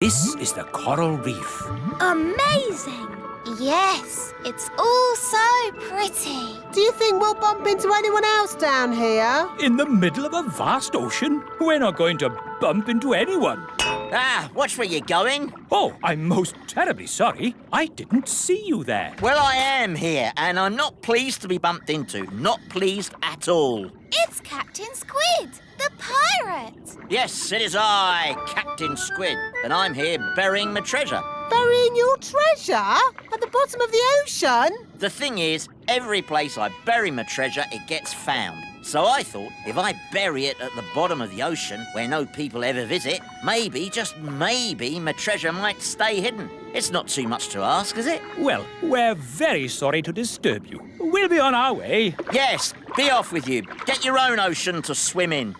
This is the coral reef. Amazing! Yes, it's all so pretty. Do you think we'll bump into anyone else down here? In the middle of a vast ocean? We're not going to bump into anyone. Ah, watch where you're going. Oh, I'm most terribly sorry. I didn't see you there. Well, I am here, and I'm not pleased to be bumped into. Not pleased at all. It's Captain Squid, the pirate. Yes, it is I, Captain Squid, and I'm here burying my treasure. Burying your treasure? At the bottom of the ocean? The thing is, every place I bury my treasure, it gets found. So I thought, if I bury it at the bottom of the ocean, where no people ever visit, maybe, just maybe, my treasure might stay hidden. It's not too much to ask, is it? Well, we're very sorry to disturb you. We'll be on our way. Yes, be off with you. Get your own ocean to swim in.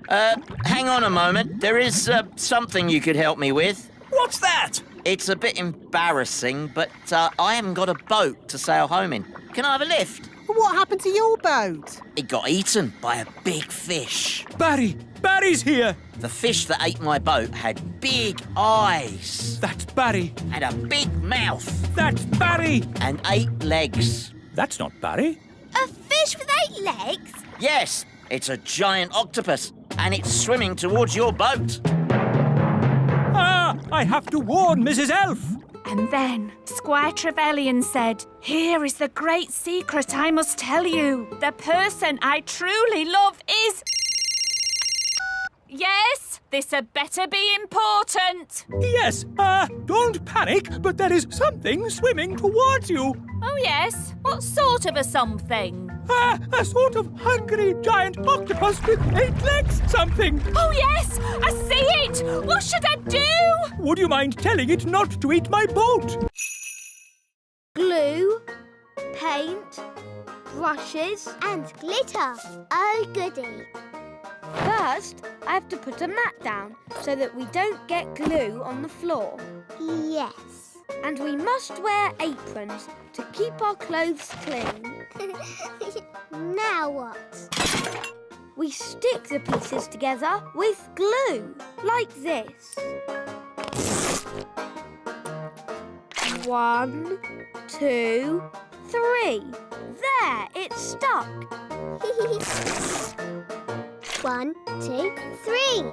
Hang on a moment. There is something you could help me with. What's that? It's a bit embarrassing, but I haven't got a boat to sail home in. Can I have a lift? What happened to your boat? It got eaten by a big fish. Barry! Barry's here! The fish that ate my boat had big eyes. That's Barry. And a big mouth. That's Barry! And 8 legs. That's not Barry. A fish with 8 legs? Yes, it's a giant octopus, and it's swimming towards your boat. Ah! I have to warn Mrs. Elf! And then Squire Trevelyan said, "Here is the great secret I must tell you. The person I truly love is..." Yes, this had better be important. Yes, don't panic, but there is something swimming towards you. Oh, yes? What sort of a something? A sort of hungry giant octopus with 8 legs something. Oh, yes! I see it! What should I do? Would you mind telling it not to eat my boat? Glue, paint, brushes And glitter. Oh, goody. First, I have to put a mat down so that we don't get glue on the floor. Yes. And we must wear aprons to keep our clothes clean. Now what? We stick the pieces together with glue, like this. 1, 2, 3. There, it's stuck. 1, 2, 3.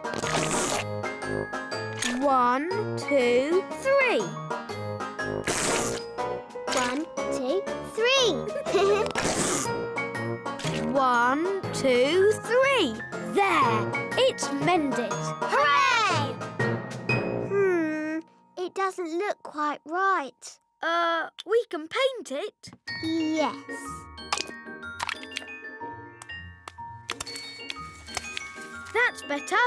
1, 2, 3. 1, 2, 3. 1, 2, 3. There, it's mended. Hooray! It doesn't look quite right. We can paint it. Yes. That's better.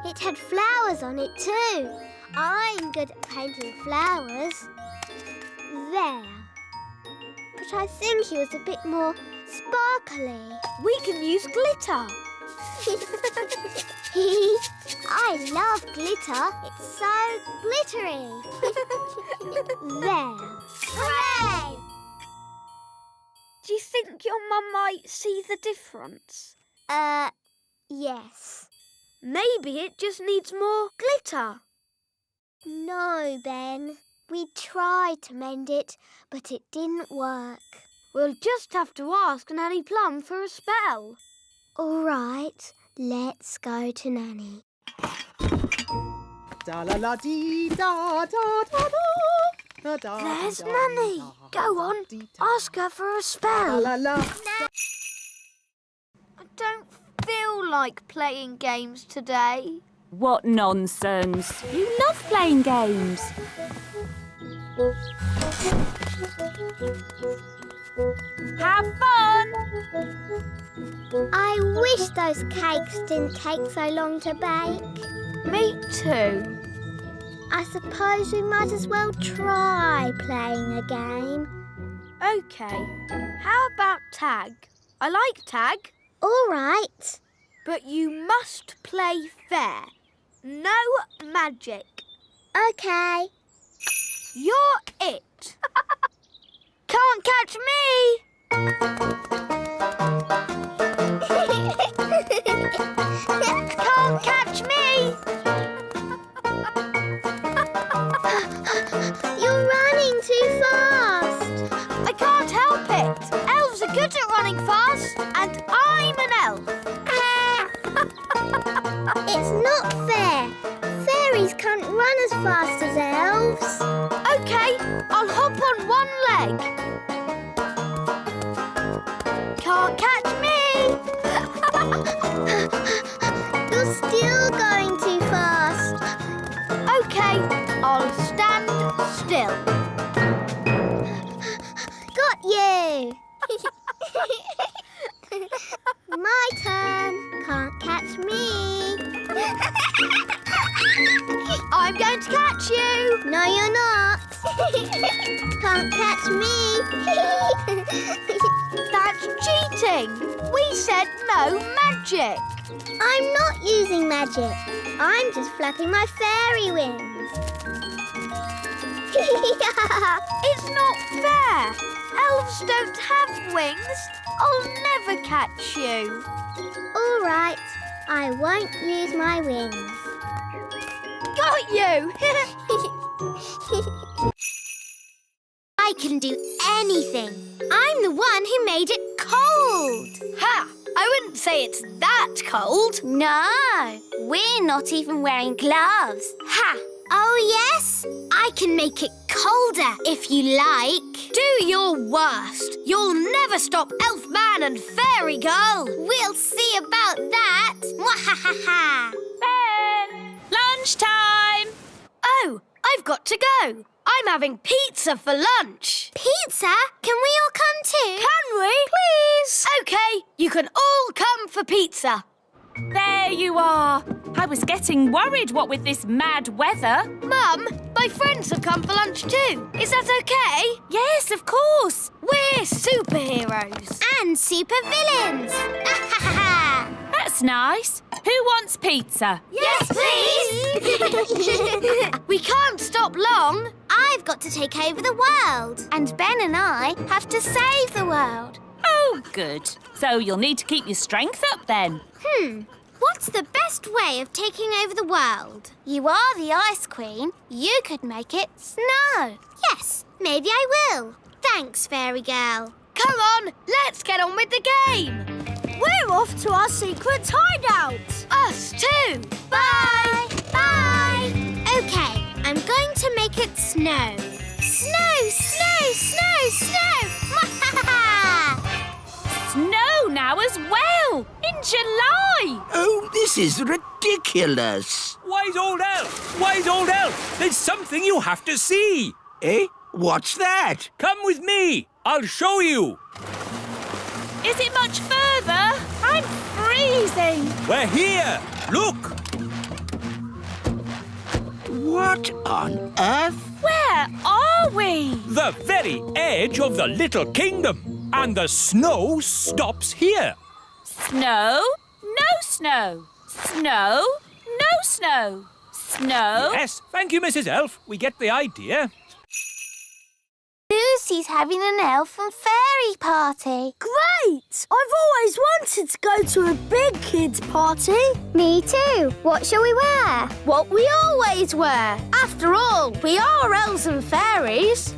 It had flowers on it too. I'm good at painting flowers. There. But I think he was a bit more sparkly. We can use glitter. I love glitter. It's so glittery. There. Hooray! Do you think your mum might see the difference? Yes. Maybe it just needs more glitter. No, Ben. We tried to mend it, but it didn't work. We'll just have to ask Nanny Plum for a spell. All right, let's go to Nanny. There's Nanny. Go on, ask her for a spell. I don't feel like playing games today. What nonsense. You love playing games. Have fun! I wish those cakes didn't take so long to bake. Me too. I suppose we might as well try playing a game. OK. How about tag? I like tag. All right. But you must play fair. No magic. OK. You're it. Can't catch me. Can't catch me. It's not fair. Fairies can't run as fast as elves. OK, I'll hop on one leg. Can't catch me. You're still going too fast. OK, I'll stand still. Got you. My turn. Can't catch me. I'm going to catch you. No, you're not. Can't catch me. That's cheating. We said no magic. I'm not using magic. I'm just flapping my fairy wings. It's not fair. Elves don't have wings. I'll never catch you. All right. I won't use my wings. Got you. I can do anything. I'm the one who made it cold. Ha! I wouldn't say it's that cold. No, we're not even wearing gloves. Ha! Oh, yes? I can make it colder if you like. Do your worst. You'll never stop Elf Man and Fairy Girl. We'll see about that. Mwahaha! Ben! Lunchtime! Oh, I've got to go. I'm having pizza for lunch. Pizza? Can we all come too? Can we? Please. OK, you can all come for pizza. There you are. I was getting worried, what with this mad weather. Mum, my friends have come for lunch too. Is that OK? Yes, of course. We're superheroes. And supervillains. That's nice. Who wants pizza? Yes, please. We can't stop long. I've got to take over the world. And Ben and I have to save the world. Oh, good. So you'll need to keep your strength up then. What's the best way of taking over the world? You are the Ice Queen. You could make it snow. Yes, maybe I will. Thanks, Fairy Girl. Come on, let's get on with the game. We're off to our secret hideout. Us too. Bye. Bye. OK, I'm going to make it snow. Snow, snow, snow, snow. Snow now as well, in July. Oh, this is ridiculous. Wise old elf! Wise old elf! There's something you have to see. Eh? What's that? Come with me. I'll show you. Is it much further? I'm freezing. We're here. Look. What on earth? Where are we? The very edge of the Little Kingdom. And the snow stops here. Snow, no snow. Snow, no snow. Snow. Yes, thank you, Mrs. Elf. We get the idea. Lucy's having an elf and fairy party. Great! I've always wanted to go to a big kids' party. Me too. What shall we wear? What we always wear. After all, we are elves and fairies.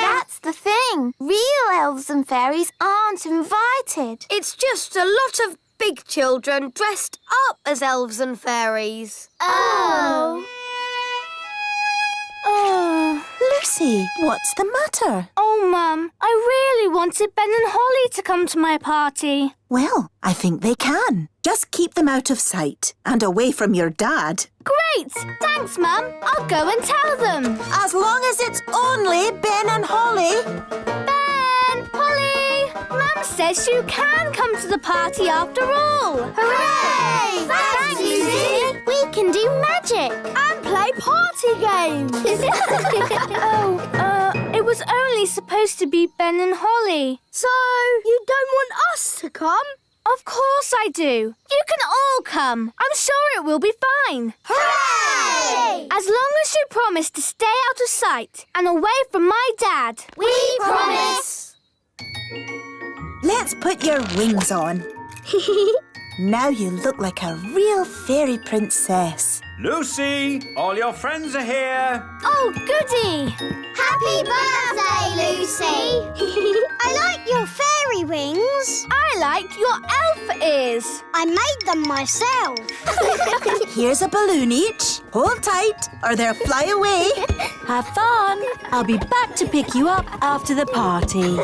That's the thing. Real elves and fairies aren't invited. It's just a lot of big children dressed up as elves and fairies. Oh. Oh, Lucy, what's the matter? Oh, Mum, I really wanted Ben and Holly to come to my party. Well, I think they can. Just keep them out of sight and away from your dad. Great! Thanks, Mum. I'll go and tell them. As long as it's only Ben and Holly. Ben! Holly! Mum says you can come to the party after all. Hooray! Thanks, Lucy. We can do magic. And play party games. It was only supposed to be Ben and Holly. So, you don't want us to come? Of course I do. You can all come. I'm sure it will be fine. Hooray! As long as you promise to stay out of sight and away from my dad. We promise. Let's put your wings on. Now you look like a real fairy princess. Lucy, all your friends are here. Oh, goody! Happy birthday, Lucy! I like your fairy wings. I like your elf ears. I made them myself. Here's a balloon each. Hold tight or they'll fly away. Have fun. I'll be back to pick you up after the party.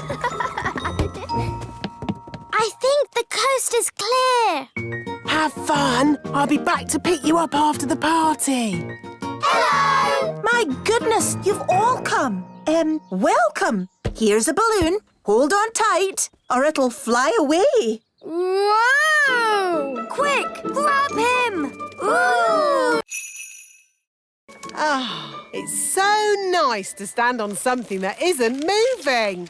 I think the coast is clear. Have fun. I'll be back to pick you up after the party. Hello! My goodness, you've all come. Welcome. Here's a balloon. Hold on tight or it'll fly away. Whoa! Quick, grab him! Ooh! Ah, it's so nice to stand on something that isn't moving.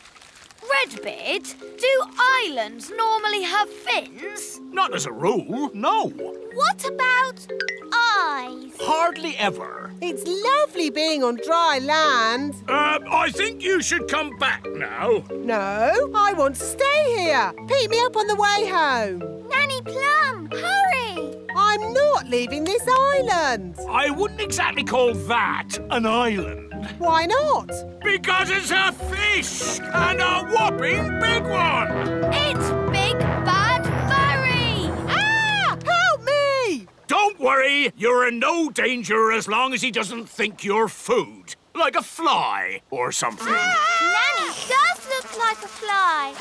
Redbeard, do islands normally have fins? Not as a rule, no. What about eyes? Hardly ever. It's lovely being on dry land. I think you should come back now. No, I want to stay here. Pick me up on the way home. Nanny Plum, hurry! I'm not leaving this island. I wouldn't exactly call that an island. Why not? Because it's a fish, and a whopping big one. It's Big Bad Furry! Ah! Help me! Don't worry, you're in no danger as long as he doesn't think you're food. Like a fly or something. Nanny does look like a fly.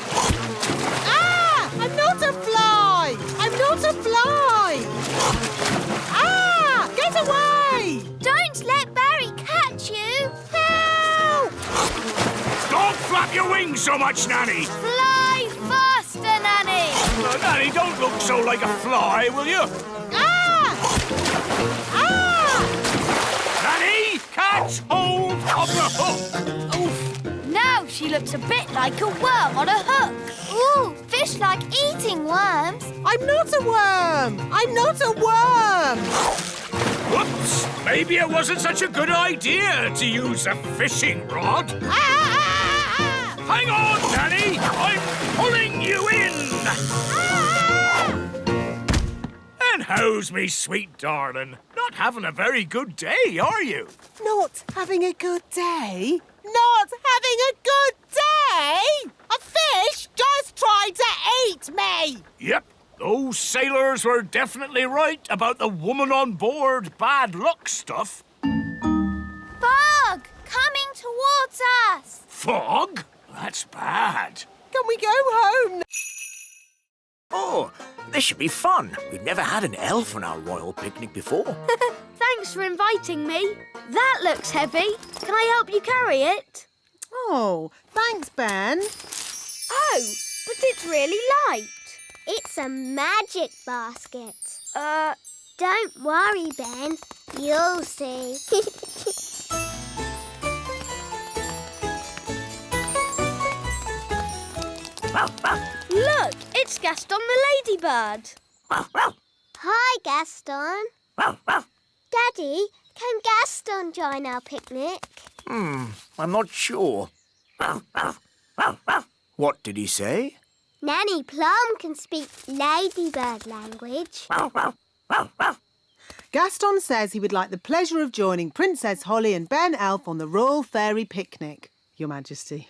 Ah! I'm not a fly! I'm not a fly! Ah! Get away! Don't let Barry catch you. Help! Don't flap your wings so much, Nanny. Fly faster, Nanny! Nanny, don't look so like a fly, will you? Ah! Ah! Nanny, catch hold of the hook. Oof! Now she looks a bit like a worm on a hook. Ooh, fish like eating worms. I'm not a worm! I'm not a worm! Whoops! Maybe it wasn't such a good idea to use a fishing rod. Ah! Hang on, Nanny! I'm pulling you in! And how's me sweet darling? Not having a very good day, are you? Not having a good day? Not having a good day? A fish just tried to eat me! Yep, those sailors were definitely right about the woman on board bad luck stuff. Fog coming towards us. Fog? That's bad. Can we go home? Oh, this should be fun. We've never had an elf on our royal picnic before. Thanks for inviting me. That looks heavy. Can I help you carry it? Oh, thanks, Ben. Oh, but it's really light. It's a magic basket. Don't worry, Ben. You'll see. Look, it's Gaston the ladybird. Hi, Gaston. Daddy, can Gaston join our picnic? I'm not sure. What did he say? Nanny Plum can speak ladybird language. Gaston says he would like the pleasure of joining Princess Holly and Ben Elf on the Royal Fairy Picnic, Your Majesty.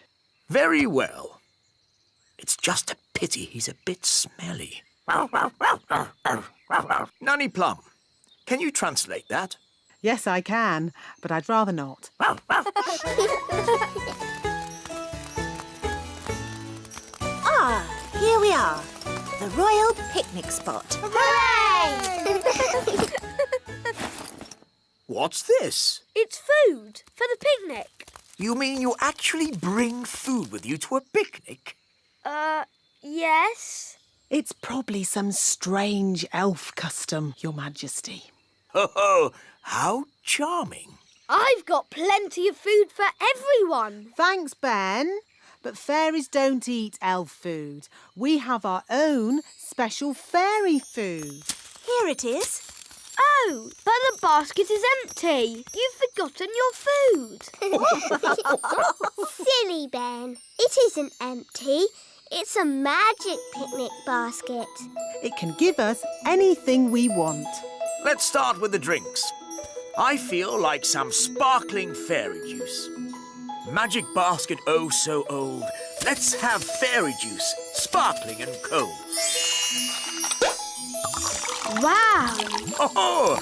Very well. It's just a pity he's a bit smelly. Nanny Plum, can you translate that? Yes, I can, but I'd rather not. Ah, here we are. The royal picnic spot. Hooray! What's this? It's food for the picnic. You mean you actually bring food with you to a picnic? Yes. It's probably some strange elf custom, Your Majesty. Oh, how charming. I've got plenty of food for everyone. Thanks, Ben. But fairies don't eat elf food. We have our own special fairy food. Here it is. Oh, but the basket is empty. You've forgotten your food. Silly Ben. It isn't empty. It's a magic picnic basket. It can give us anything we want. Let's start with the drinks. I feel like some sparkling fairy juice. Magic basket, oh so old. Let's have fairy juice, sparkling and cold. Wow! Oh,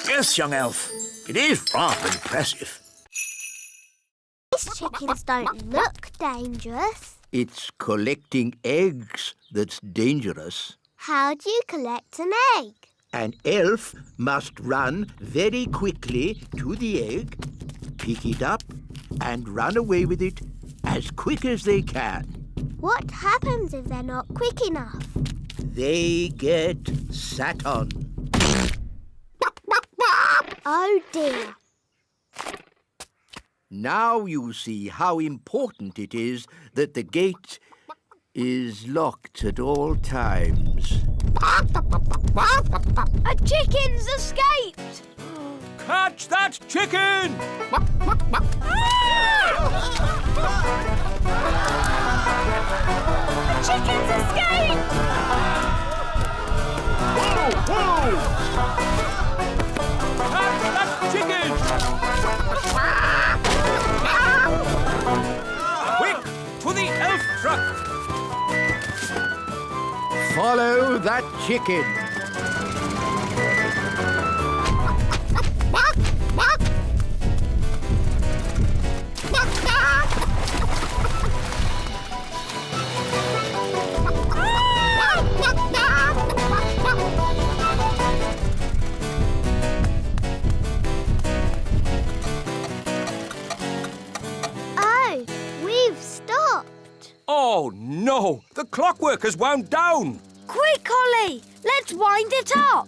yes, young elf. It is rather impressive. These chickens don't look dangerous. It's collecting eggs that's dangerous. How do you collect an egg? An elf must run very quickly to the egg, pick it up, and run away with it as quick as they can. What happens if they're not quick enough? They get sat on. Oh dear. Now you see how important it is that the gate is locked at all times. A chicken's escaped! Catch that chicken! Chicken's escaped! Whoa, whoa! Catch that chicken! Quick, to the elf truck! Follow that chicken. Oh, we've stopped. Oh, no! The clockwork has wound down! Quick, Ollie! Let's wind it up!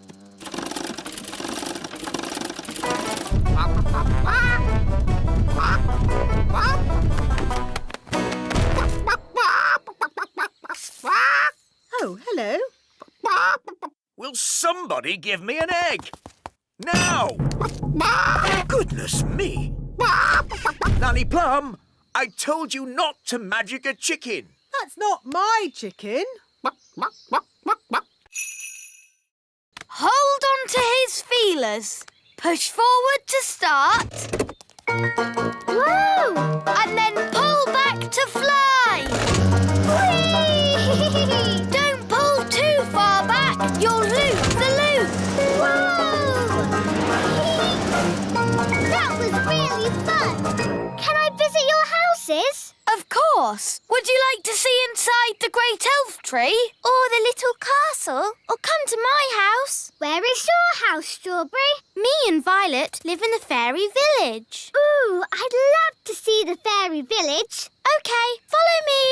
Oh, hello. Will somebody give me an egg? Now! Goodness me! Nanny Plum, I told you not to magic a chicken. That's not my chicken. Hold on to his feelers. Push forward to start. Whoa! And then pull back to fly. Whee! Don't pull too far back. You'll lose the loop. Whoa! That was really fun. Can I visit your houses? Of course. Would you like to see inside the great elf tree? Or the little castle? Or come to my house? Where is your house, Strawberry? Me and Violet live in the fairy village. Ooh, I'd love to see the fairy village. OK, follow me.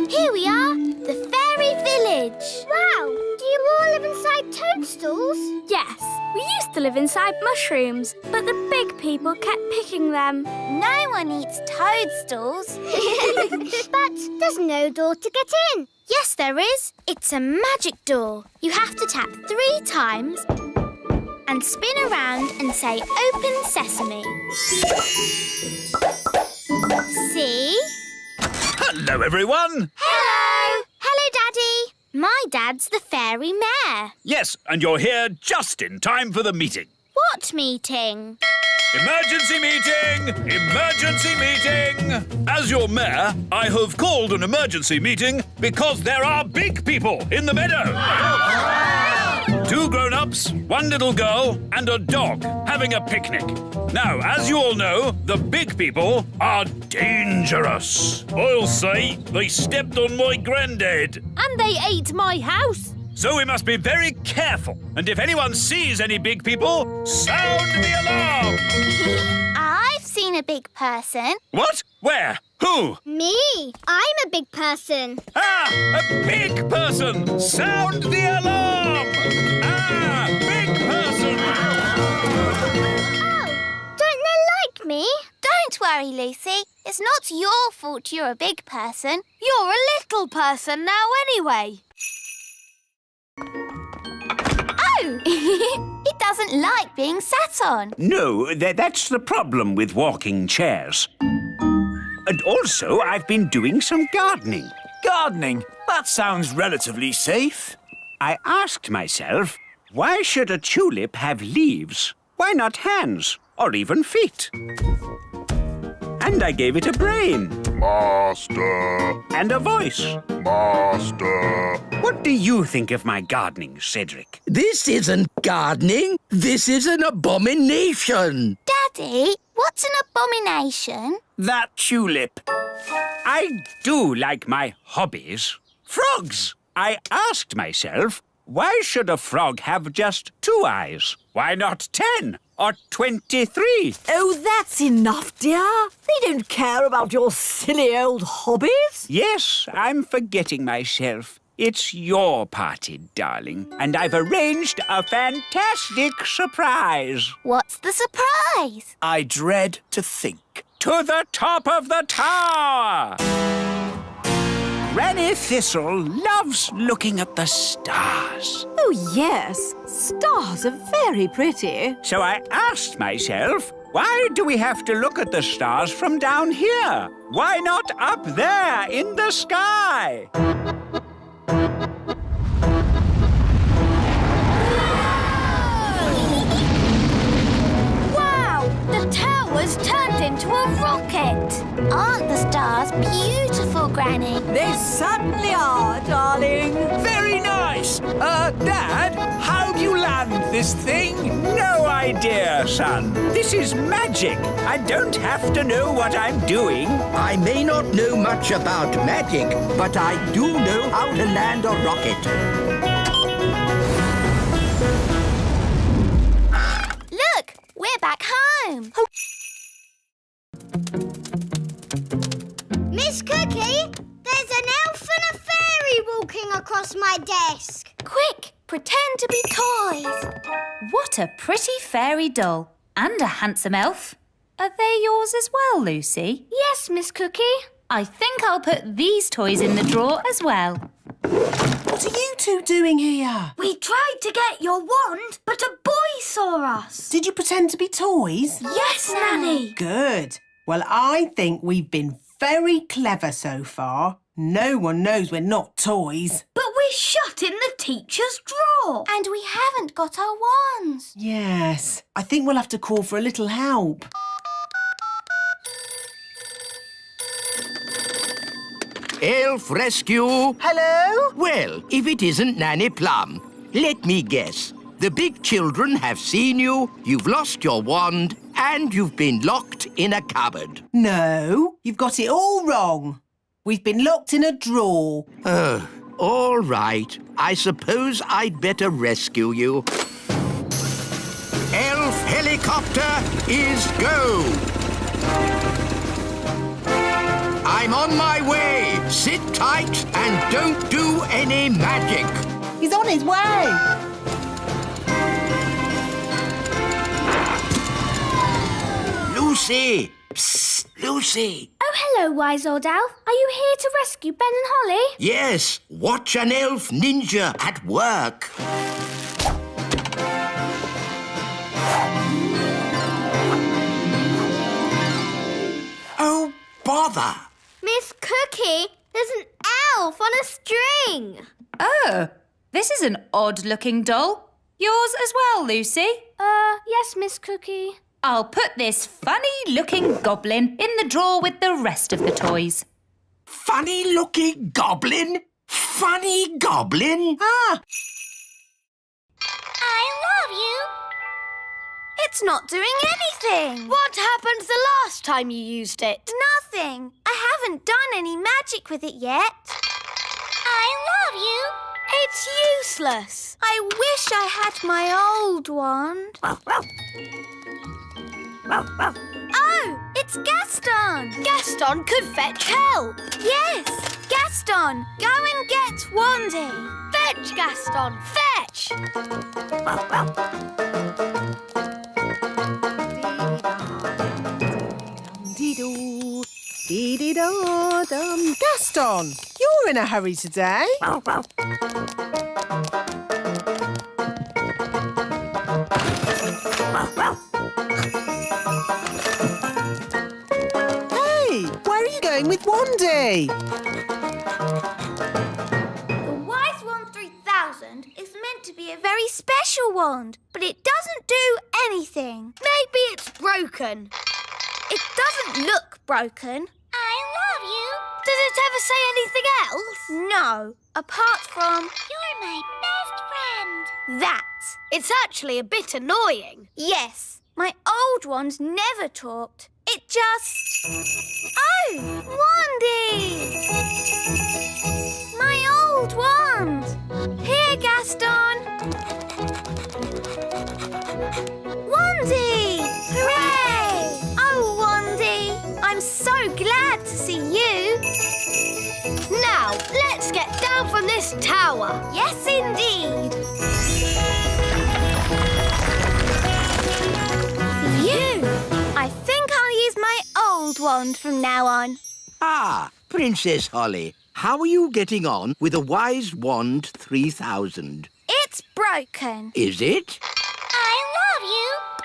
Here we are, the fairy village. Wow, do you all live inside toadstools? Yes. We used to live inside mushrooms, but the big people kept picking them. No one eats toadstools. But there's no door to get in. Yes, there is. It's a magic door. You have to tap 3 times and spin around and say, "Open sesame." See? Hello, everyone! Hello! Hello, Daddy. My dad's the fairy mayor. Yes, and you're here just in time for the meeting. What meeting? Emergency meeting! Emergency meeting! As your mayor, I have called an emergency meeting because there are big people in the meadow. 2 grown-ups, 1 little girl, and a dog having a picnic. Now, as you all know, the big people are dangerous. I'll say they stepped on my granddad. And they ate my house. So we must be very careful. And if anyone sees any big people, sound the alarm! I've seen a big person. What? Where? Who? Me, I'm a big person. Ah! A big person! Sound the alarm! Ah! Big person! Oh, don't they like me? Don't worry, Lucy. It's not your fault you're a big person. You're a little person now anyway. Oh! He doesn't like being sat on. No, that's the problem with walking chairs. And also, I've been doing some gardening. Gardening? That sounds relatively safe. I asked myself, why should a tulip have leaves? Why not hands or even feet? And I gave it a brain. Master. And a voice. Master. What do you think of my gardening, Cedric? This isn't gardening. This is an abomination. Daddy, what's an abomination? That tulip. I do like my hobbies. Frogs! I asked myself, why should a frog have just 2 eyes? Why not 10 or 23? Oh, that's enough, dear. They don't care about your silly old hobbies. Yes, I'm forgetting myself. It's your party, darling, and I've arranged a fantastic surprise. What's the surprise? I dread to think. To the top of the tower! Granny Thistle loves looking at the stars. Oh, yes. Stars are very pretty. So I asked myself, why do we have to look at the stars from down here? Why not up there in the sky? Wow! The tower's turned into a rocket. Aren't the stars beautiful, Granny? They certainly are, darling. Very nice. Dad, how do you land this thing? No idea, son. This is magic. I don't have to know what I'm doing. I may not know much about magic, but I do know how to land a rocket. Look, we're back home. Miss Cookie, there's an elf and a fairy walking across my desk. Quick, pretend to be toys. What a pretty fairy doll. And a handsome elf. Are they yours as well, Lucy? Yes, Miss Cookie. I think I'll put these toys in the drawer as well. What are you two doing here? We tried to get your wand, but a boy saw us. Did you pretend to be toys? Yes, Nanny. Good. Well, I think we've been very clever so far. No one knows we're not toys. But we're shut in the teacher's drawer. And we haven't got our wands. Yes. I think we'll have to call for a little help. Elf rescue. Hello? Well, if it isn't Nanny Plum, let me guess. The big children have seen you, you've lost your wand, and you've been locked in a cupboard. No, you've got it all wrong. We've been locked in a drawer. Oh, all right. I suppose I'd better rescue you. Elf helicopter is go! I'm on my way. Sit tight and don't do any magic. He's on his way. Lucy! Psst, Lucy! Oh, hello, wise old elf. Are you here to rescue Ben and Holly? Yes, watch an elf ninja at work. Oh, bother! Miss Cookie, there's an elf on a string. Oh, this is an odd-looking doll. Yours as well, Lucy? Yes, Miss Cookie. I'll put this funny-looking goblin in the drawer with the rest of the toys. Funny-looking goblin? Funny goblin? Ah! I love you. It's not doing anything. What happened the last time you used it? Nothing. I haven't done any magic with it yet. I love you. It's useless. I wish I had my old wand. Oh, it's Gaston. Gaston could fetch help. Yes, Gaston, go and get Wandy. Fetch, Gaston, fetch. Dee-doo, dee-dee-da-dum. Gaston, you're in a hurry today. Hey, where are you wandy! The Wise Wand 3000 is meant to be a very special wand, but it doesn't do anything. Maybe it's broken. It doesn't look broken. I love you. Does it ever say anything else? No, apart from You're my best friend. That. It's actually a bit annoying. yes. My old wand never talked. It just... Oh, Wandy! My old wand! Here, Gaston! Wandy! Hooray! Oh, Wandy! I'm so glad to see you! Now, let's get down from this tower. Yes, indeed! You! I think I'll use my old wand from now on. Ah, Princess Holly, how are you getting on with the Wise Wand 3000? It's broken. Is it? I love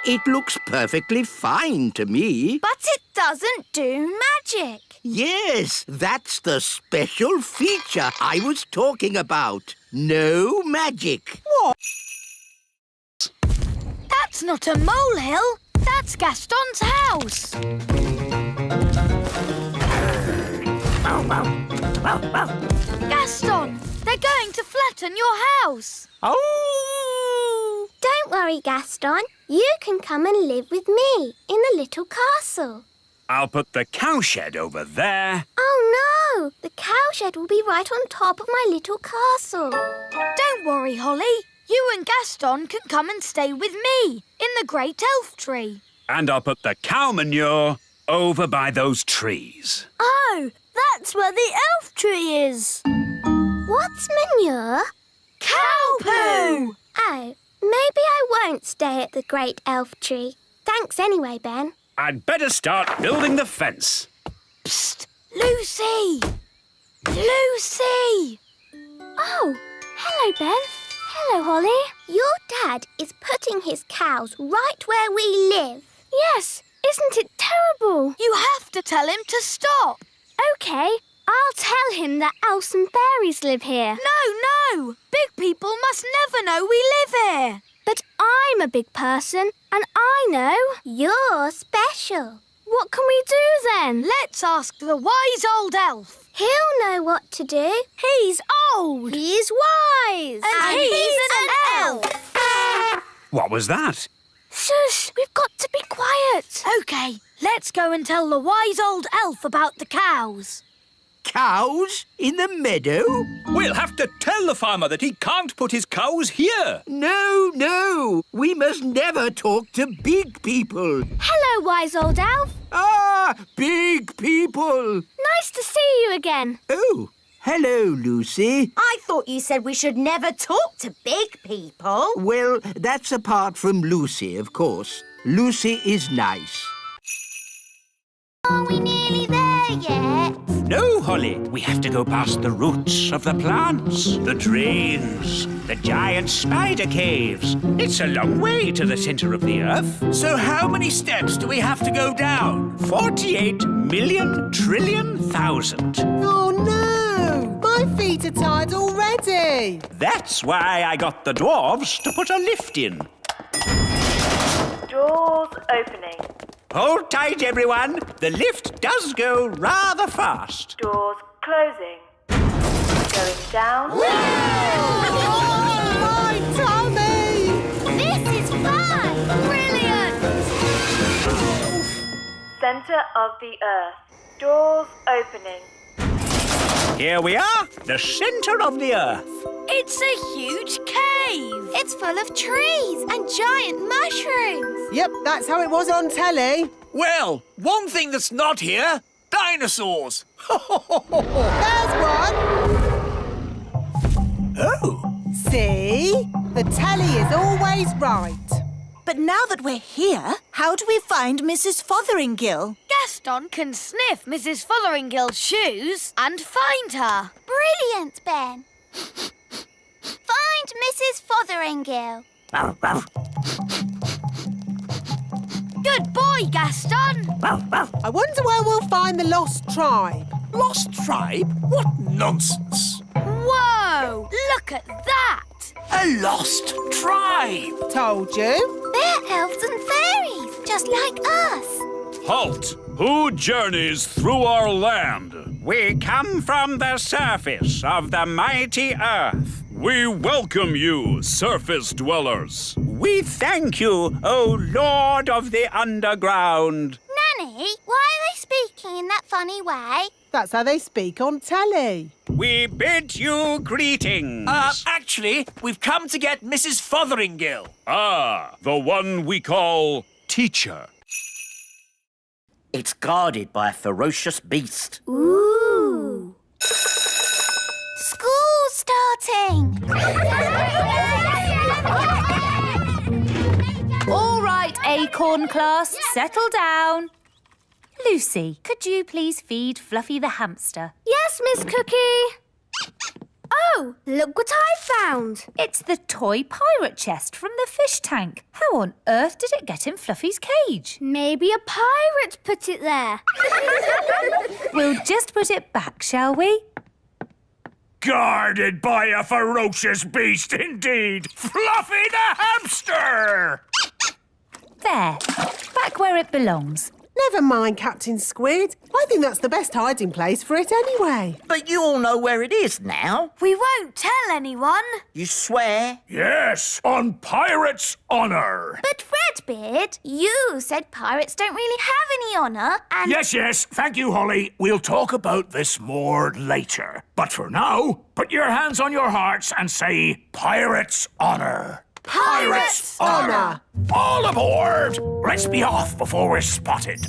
you. It looks perfectly fine to me. But it doesn't do magic. Yes, that's the special feature I was talking about. No magic. That's not a molehill. That's Gaston's house. Gaston, they're going to flatten your house. Oh! Don't worry, Gaston. You can come and live with me in the little castle. I'll put the cowshed over there. Oh, no! The cowshed will be right on top of my little castle. Don't worry, Holly. You and Gaston can come and stay with me in the great elf tree. And I'll put the cow manure over by those trees. Oh, that's where the elf tree is. What's manure? Cow poo! Oh, maybe I won't stay at the great elf tree. Thanks anyway, Ben. I'd better start building the fence. Psst! Lucy! Lucy! Oh, hello, Ben. Hello, Holly. Your dad is putting his cows right where we live. Yes, isn't it terrible? You have to tell him to stop. OK, I'll tell him that elves and fairies live here. No! Big people must never know we live here. But I'm a big person, and I know. You're special. What can we do then? Let's ask the wise old elf. He'll know what to do. He's old. He's wise. And he's an elf. What was that? Shush, we've got to be quiet. OK, let's go and tell the wise old elf about the cows. Cows in the meadow? We'll have to tell the farmer that he can't put his cows here. No. We must never talk to big people. Hello, wise old elf. Ah, big people. Nice to see you again. Oh, hello, Lucy. I thought you said we should never talk to big people. Well, that's apart from Lucy, of course. Lucy is nice. Are we nearly there yet? No, Holly. We have to go past the roots of the plants, the drains, the giant spider caves. It's a long way to the centre of the earth. So how many steps do we have to go down? 48,000,000,000,000. Oh, no! My feet are tired already. That's why I got the dwarves to put a lift in. Doors opening. Hold tight, everyone. The lift does go rather fast. Doors closing. Going down. My tummy! This is fun! Brilliant! Center of the earth. Doors opening. Here we are, the centre of the earth. It's a huge cave. It's full of trees and giant mushrooms. Yep, that's how it was on telly. Well, one thing that's not here, dinosaurs. There's one. Oh. See? The telly is always right. But now that we're here, how do we find Mrs. Fotheringill? Gaston can sniff Mrs. Fotheringill's shoes and find her. Brilliant, Ben. Find Mrs. Fotheringill. Good boy, Gaston. I wonder where we'll find the lost tribe. Lost tribe? What nonsense! Whoa! Look at that! A lost tribe! Told you. They're elves and fairies, just like us. Halt! Who journeys through our land? We come from the surface of the mighty earth. We welcome you, surface dwellers. We thank you, O Lord of the underground. Nanny, why are they speaking in that funny way? That's how they speak on telly. We bid you greetings. Actually, we've come to get Mrs. Fotheringill. Ah, the one we call teacher. It's guarded by a ferocious beast. Ooh. School's starting. All right, Acorn class, settle down. Lucy, could you please feed Fluffy the hamster? Yes, Miss Cookie. Oh, look what I found. It's the toy pirate chest from the fish tank. How on earth did it get in Fluffy's cage? Maybe a pirate put it there. We'll just put it back, shall we? Guarded by a ferocious beast indeed! Fluffy the hamster! There, back where it belongs. Never mind, Captain Squid. I think that's the best hiding place for it anyway. But you all know where it is now. We won't tell anyone. You swear? Yes, on pirate's honour. But Fredbeard, you said pirates don't really have any honour and... Yes, thank you, Holly. We'll talk about this more later. But for now, put your hands on your hearts and say pirate's honour. Pirate's honour. All aboard! Let's be off before we're spotted.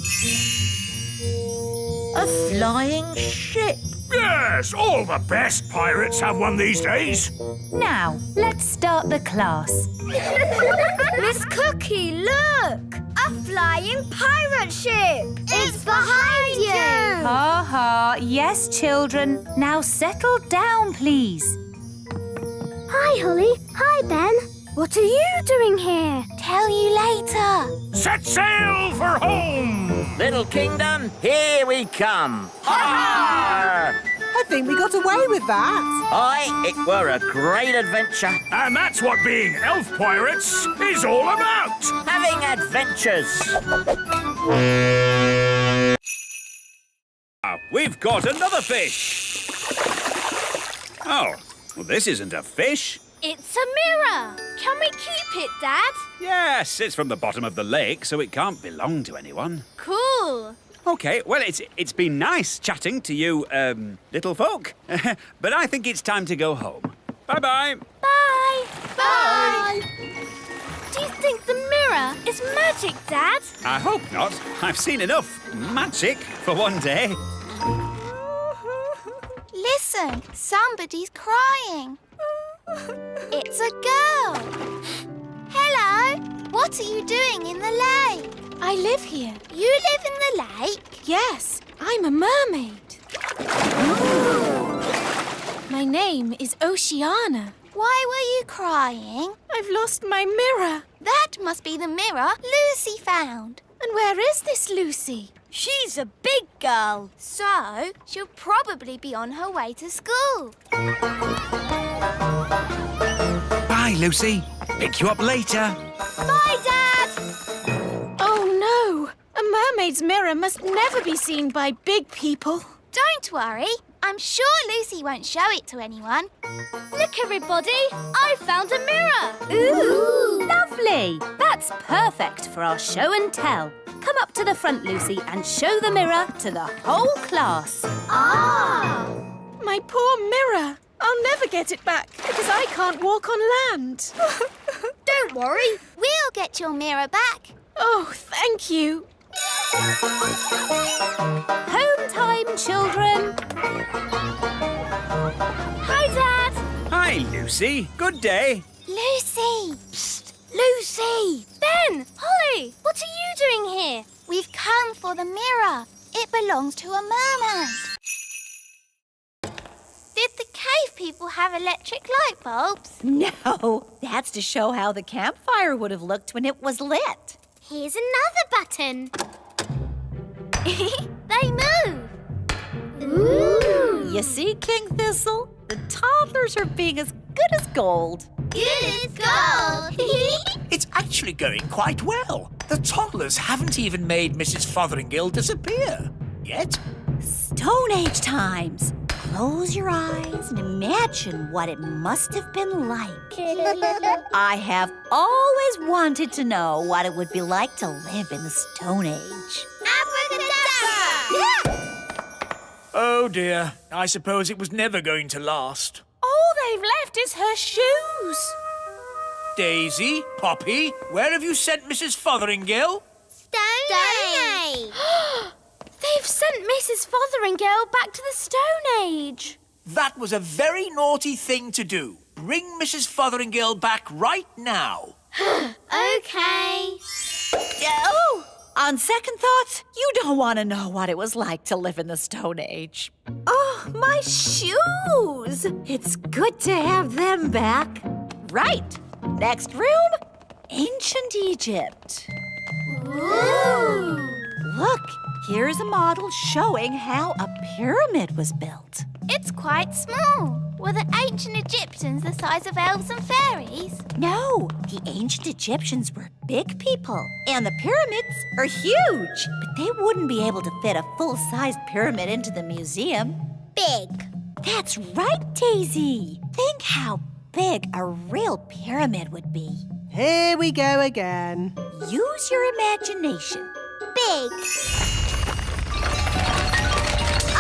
A flying ship. Yes, all the best pirates have one these days. Now, let's start the class. Miss Cookie, look! A flying pirate ship. It's behind you. Ha ha, yes, children. Now settle down, please. Hi, Holly. Hi, Ben. What are you doing here? Tell you later. Set sail for home! Little kingdom, here we come. Ha! I think we got away with that. Aye, it were a great adventure. And that's what being elf pirates is all about! Having adventures. We've got another fish. Oh, well, this isn't a fish. It's a mirror. Can we keep it, Dad? Yes, it's from the bottom of the lake, so it can't belong to anyone. Cool. OK, well, it's been nice chatting to you, little folk. But I think it's time to go home. Bye-bye. Bye. Bye. Do you think the mirror is magic, Dad? I hope not. I've seen enough magic for one day. Listen, somebody's crying. It's a girl. Hello. What are you doing in the lake? I live here. You live in the lake? Yes, I'm a mermaid. My name is Oceana. Why were you crying? I've lost my mirror. That must be the mirror Lucy found. And where is this Lucy? She's a big girl. So, she'll probably be on her way to school. Bye, Lucy. Pick you up later. Bye, Dad. Oh, no. A mermaid's mirror must never be seen by big people. Don't worry. I'm sure Lucy won't show it to anyone. Look, everybody. I found a mirror. Ooh, lovely. That's perfect for our show and tell. Come up to the front, Lucy, and show the mirror to the whole class. My poor mirror. I'll never get it back because I can't walk on land. Don't worry. We'll get your mirror back. Oh, thank you. Home time, children. Hi, Dad. Hi, Lucy. Good day. Lucy! Psst, Lucy. Ben, Holly, what are you doing here? We've come for the mirror. It belongs to a mermaid. Did the cave people have electric light bulbs? No, that's to show how the campfire would have looked when it was lit. Here's another button. They move. Ooh. You see, King Thistle? The toddlers are being as good as gold. Good as gold. It's actually going quite well. The toddlers haven't even made Mrs. Fotheringill disappear. Yet. Stone Age times. Close your eyes and imagine what it must have been like. I have always wanted to know what it would be like to live in the Stone Age. Abracadabra! Oh dear, I suppose it was never going to last. All they've left is her shoes. Daisy, Poppy, where have you sent Mrs. Fotheringill? Stone Age. They've sent Mrs. Fotheringill back to the Stone Age. That was a very naughty thing to do. Bring Mrs. Fotheringill back right now. Okay. Oh! On second thoughts, you don't want to know what it was like to live in the Stone Age. Oh, my shoes! It's good to have them back. Right. Next room, Ancient Egypt. Ooh. Look, here's a model showing how a pyramid was built. It's quite small. Were the ancient Egyptians the size of elves and fairies? No, the ancient Egyptians were big people, and the pyramids are huge. But they wouldn't be able to fit a full-sized pyramid into the museum. Big. That's right, Daisy. Think how big a real pyramid would be. Here we go again. Use your imagination. Big.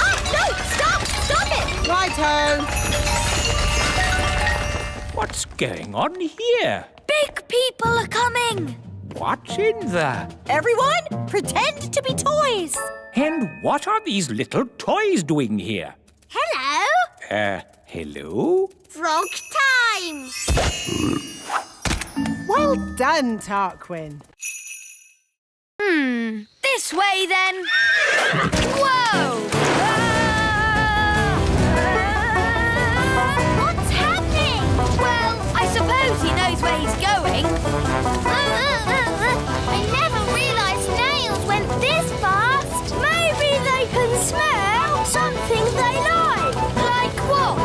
Ah, no! Stop! Stop it! Righto. What's going on here? Big people are coming. What's in the... Everyone, pretend to be toys. And what are these little toys doing here? Hello. Hello? Frog time. Well done, Tarquin. This way then. Whoa! What's happening? Well, I suppose he knows where he's going. I never realised snails went this fast. Maybe they can smell something they like. Like what?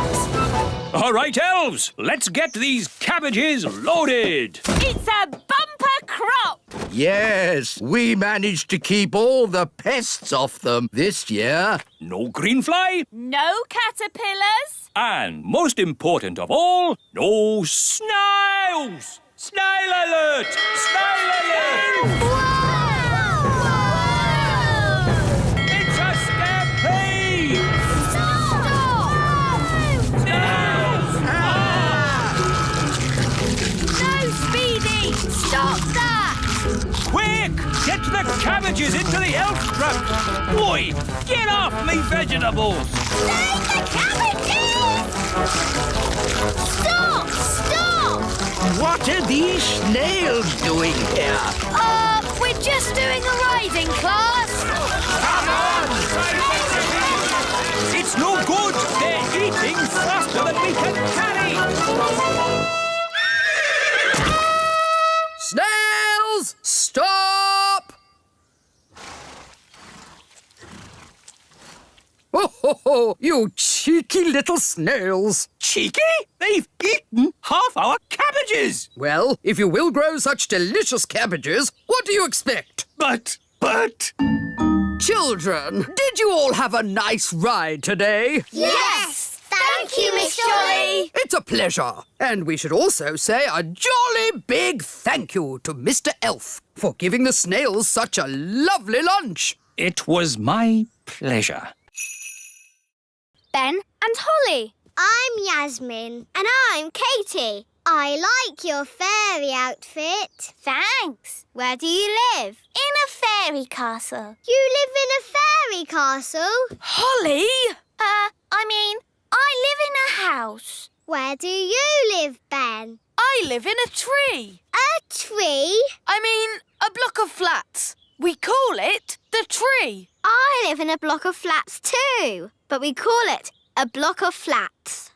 All right, elves, let's get these cabbages loaded. It's a bumper crop. Yes, we managed to keep all the pests off them this year. No greenfly, No caterpillars. and most important of all, no snails. Snail alert! Snail alert! It's a stampede! Snails! No, Speedy! Stop that! Quick! Get the cabbages into the elf truck! Boy, get off me vegetables! Save the cabbages! Stop! Stop! What are these snails doing here? We're just doing a riding class. Come on! It's no good! They're eating faster than we can carry! Snails! Stop! Oh, you cheeky little snails. Cheeky? They've eaten half our cabbages! Well, if you will grow such delicious cabbages, what do you expect? But... Children, did you all have a nice ride today? Yes! Thank you, Miss Jolly! It's a pleasure. And we should also say a jolly big thank you to Mr. Elf for giving the snails such a lovely lunch. It was my pleasure. Ben and Holly. I'm Yasmin. And I'm Katie. I like your fairy outfit. Thanks. Where do you live? In a fairy castle. You live in a fairy castle? Holly? I live in a house. Where do you live, Ben? I live in a tree. A tree? I mean, a block of flats. We call it the tree. I live in a block of flats too, but we call it a block of flats.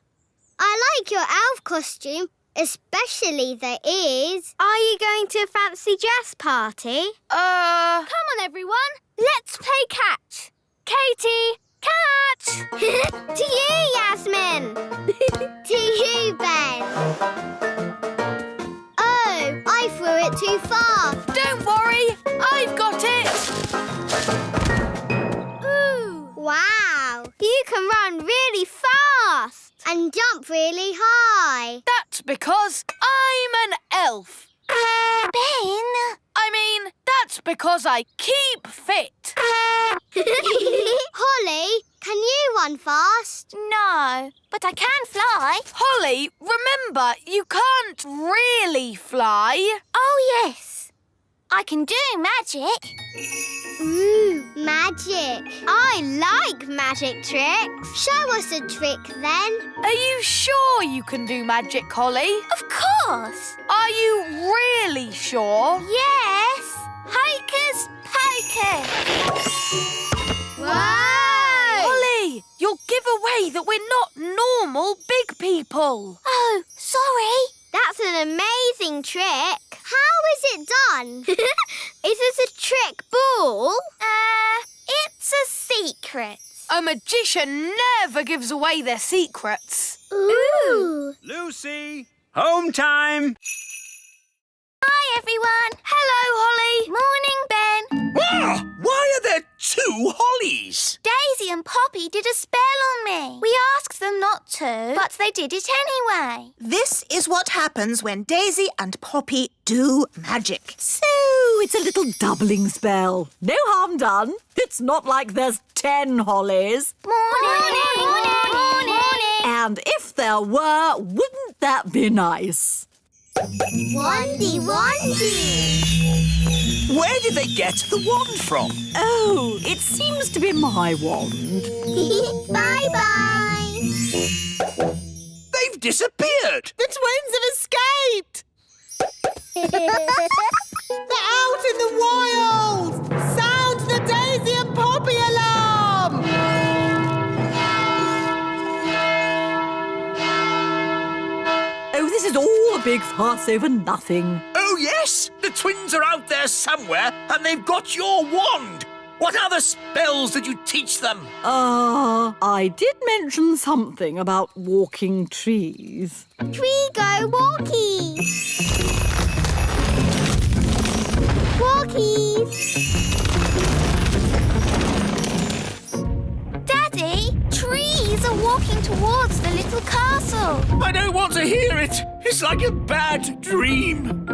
I like your elf costume, especially the ears. Are you going to a fancy dress party? Come on, everyone. Let's play catch. Katie, Catch! To you, Yasmin. To you, Ben. Oh, I threw it too far. Don't worry, I've got it. Ooh. Wow. You can run really fast and jump really high. That's because I'm an elf. Ben! I mean, that's because I keep fit. Holly, can you run fast? No, but I can fly. Holly, remember, you can't really fly. Oh, yes. I can do magic. Ooh, magic. I like magic tricks. Show us a trick then. Are you sure you can do magic, Holly? Of course. Are you really sure? Yes. Hocus pocus. Whoa! Holly, you'll give away that we're not normal big people. Oh, sorry. That's an amazing trick. How is it done? Is it a trick ball? It's a secret. A magician never gives away their secrets. Ooh. Lucy! Home time! Hi, everyone. Hello, Holly. Morning, Ben. Ah, why are there two Hollies? Daisy and Poppy did a spell on me. We asked them not to, but they did it anyway. This is what happens when Daisy and Poppy do magic. So it's a little doubling spell. No harm done. It's not like there's 10 hollies. Morning. And if there were, wouldn't that be nice? Wandy, wandy. Where did they get the wand from? Oh, it seems to be my wand. Bye-bye. They've disappeared. The twins have escaped. They're out in the wild. Sound the Daisy and Poppy alarm. Oh, this is all a big fuss over nothing. Oh, yes. The twins are out there somewhere and they've got your wand. What other spells did you teach them? I did mention something about walking trees. Tree go walkies. Walkies. Daddy, trees are walking towards the little castle. I don't want to hear it. It's like a bad dream.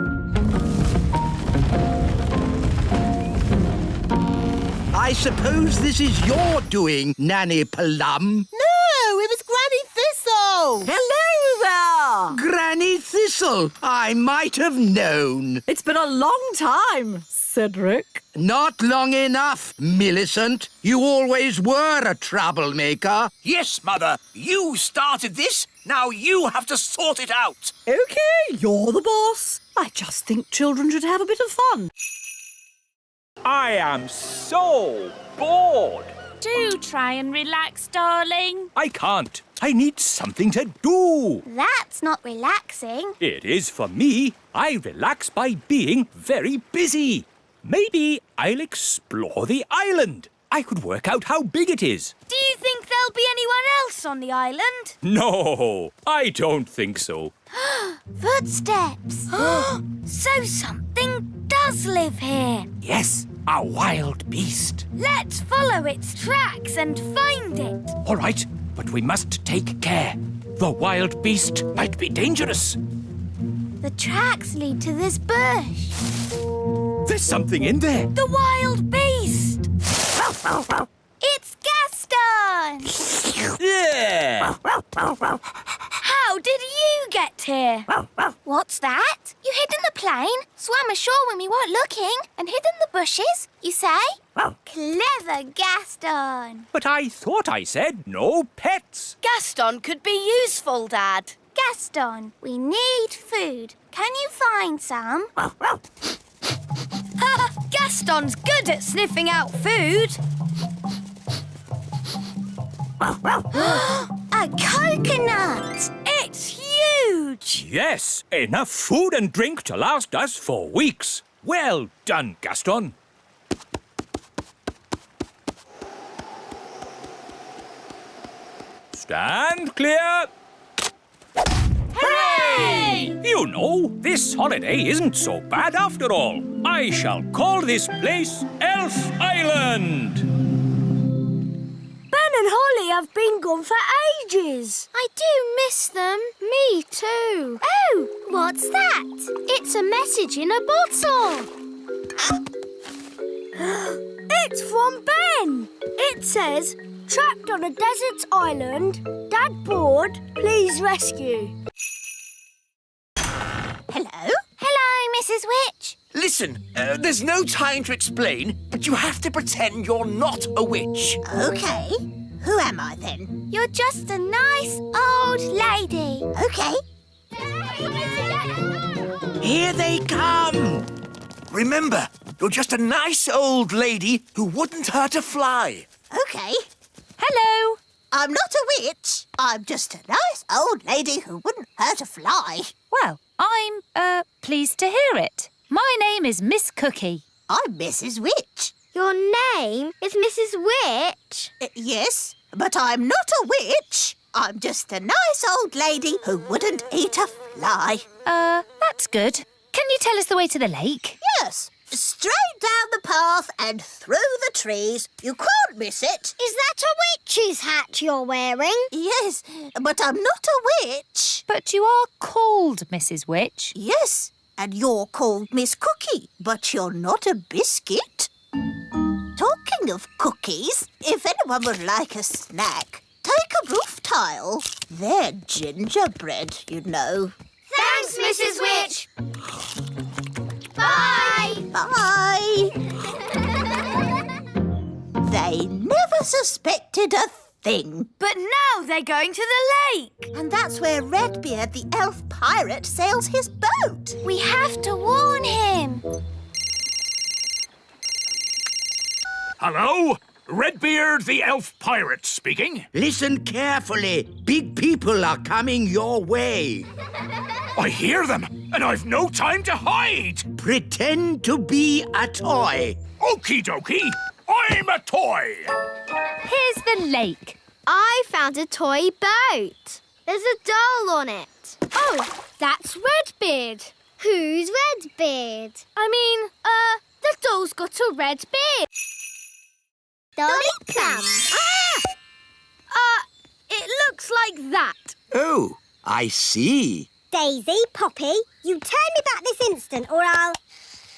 I suppose this is your doing, Nanny Plum. No, it was Granny Thistle. Hello there! Granny Thistle, I might have known. It's been a long time, Cedric. Not long enough, Millicent. You always were a troublemaker. Yes, Mother. You started this. Now you have to sort it out. OK, you're the boss. I just think children should have a bit of fun. I am so bored. Do try and relax, darling. I can't. I need something to do. That's not relaxing. It is for me. I relax by being very busy. Maybe I'll explore the island. I could work out how big it is. Do you think there'll be anyone else on the island? No, I don't think so. Footsteps. So something does live here. Yes, a wild beast. Let's follow its tracks and find it. All right, but we must take care. The wild beast might be dangerous. The tracks lead to this bush. There's something in there. The wild beast. It's Gaston! Yeah! How did you get here? What's that? You hid in the plane, swam ashore when we weren't looking, and hid in the bushes, you say? Clever Gaston! But I thought I said no pets. Gaston could be useful, Dad. Gaston, we need food. Can you find some? Gaston's good at sniffing out food. A coconut! It's huge! Yes, enough food and drink to last us for weeks. Well done, Stand clear. Hooray! You know, this holiday isn't so bad after all. I shall call this place Elf Island. Ben and Holly have been gone for ages. I do miss them. Me too. Oh, what's that? It's a message in a bottle. It's from Ben. It says, trapped on a desert island, Dad bored, please rescue. Hello? Hello, Mrs. Witch. Listen, there's no time to explain, but you have to pretend you're not a witch. OK. Who am I then? You're just a nice old lady. OK. Here they come! Remember, you're just a nice old lady who wouldn't hurt a fly. OK. Hello. I'm not a witch. I'm just a nice old lady who wouldn't hurt a fly. Well, I'm, pleased to hear it. My name is Miss Cookie. I'm Mrs. Witch. Your name is Mrs. Witch? Yes, but I'm not a witch. I'm just a nice old lady who wouldn't eat a fly. That's good. Can you tell us the way to the lake? Yes, straight down the path and through the trees. You can't miss it. Is that a witch's hat you're wearing? Yes, but I'm not a witch. But you are called Mrs. Witch. Yes, and you're called Miss Cookie, but you're not a biscuit. Talking of cookies, if anyone would like a snack, take a roof tile. They're gingerbread, you know. Thanks, Mrs. Witch. Bye. Bye. They never suspected a thing. But now they're going to the lake. And that's where Redbeard, the elf pirate, sails his boat. We have to warn him. Hello? Redbeard, the elf pirate speaking. Listen carefully. Big people are coming your way. I hear them, and I've no time to hide. Pretend to be a toy. Okie dokie, I'm a toy. Here's the lake. I found a toy boat. There's a doll on it. Oh, that's Redbeard. Who's Redbeard? I mean, the doll's got a red beard. Dolly Plum. It looks like that. Oh, I see. Daisy, Poppy, you turn me back this instant or I'll...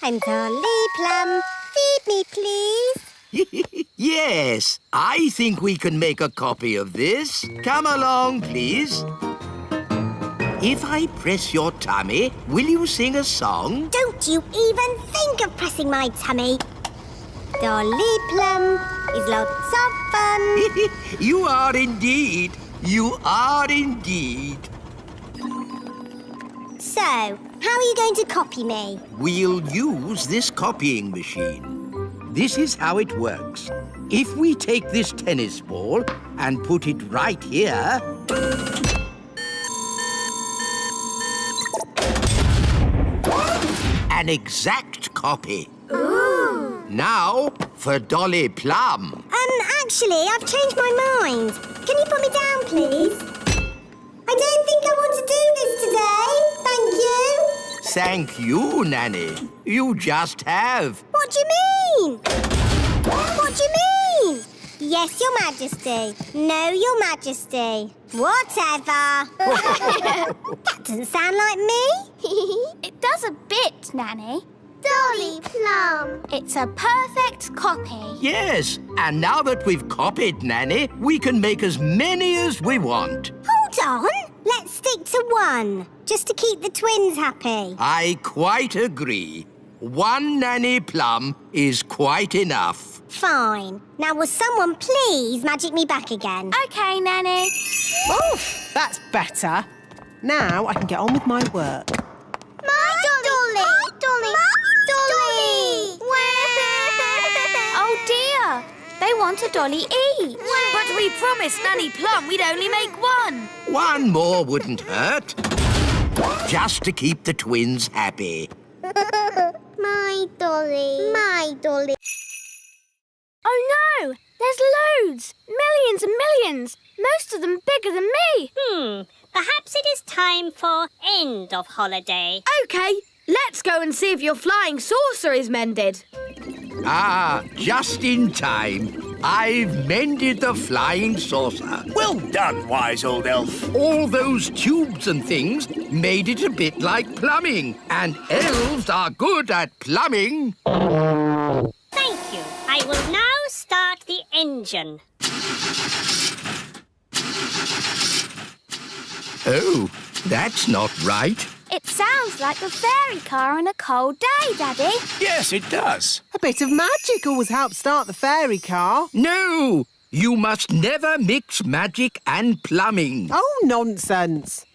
I'm Dolly Plum. Feed me, please. Yes, I think we can make a copy of this. Come along, please. If I press your tummy, will you sing a song? Don't you even think of pressing my tummy. Dolly Plum is lots of fun. You are indeed. You are indeed. So, how are you going to copy me? We'll use this copying machine. This is how it works. If we take this tennis ball and put it right here... An exact copy. Ooh. Now for Dolly Plum. Actually, I've changed my mind. Can you put me down, please? I don't think I want to do this today. Thank you. Thank you, Nanny. You just have. What do you mean? What do you mean? Yes, Your Majesty. No, Your Majesty. Whatever. That doesn't sound like me. It does a bit, Nanny. Dolly Plum. It's a perfect copy. Yes, and now that we've copied Nanny, we can make as many as we want. Hold on. Let's stick to one, just to keep the twins happy. I quite agree. One Nanny Plum is quite enough. Fine. Now will someone please magic me back again? OK, Nanny. Oof, that's better. Now I can get on with my work. My Dolly! My Dolly! My Dolly! Oh, dear. They want a dolly each. But we promised Nanny Plum we'd only make one. One more wouldn't hurt. Just to keep the twins happy. My Dolly. My Dolly. Oh, no! There's loads! Millions and millions! Most of them bigger than me! Perhaps it is time for end of holiday. OK, let's go and see if your flying saucer is mended. Ah, just in time. I've mended the flying saucer. Well done, wise old elf. All those tubes and things made it a bit like plumbing. And elves are good at plumbing. Thank you. I will now start the engine. Oh, that's not right. It sounds like a fairy car on a cold day, Daddy. Yes, it does. A bit of magic always helps start the fairy car. No, you must never mix magic and plumbing. Oh, nonsense.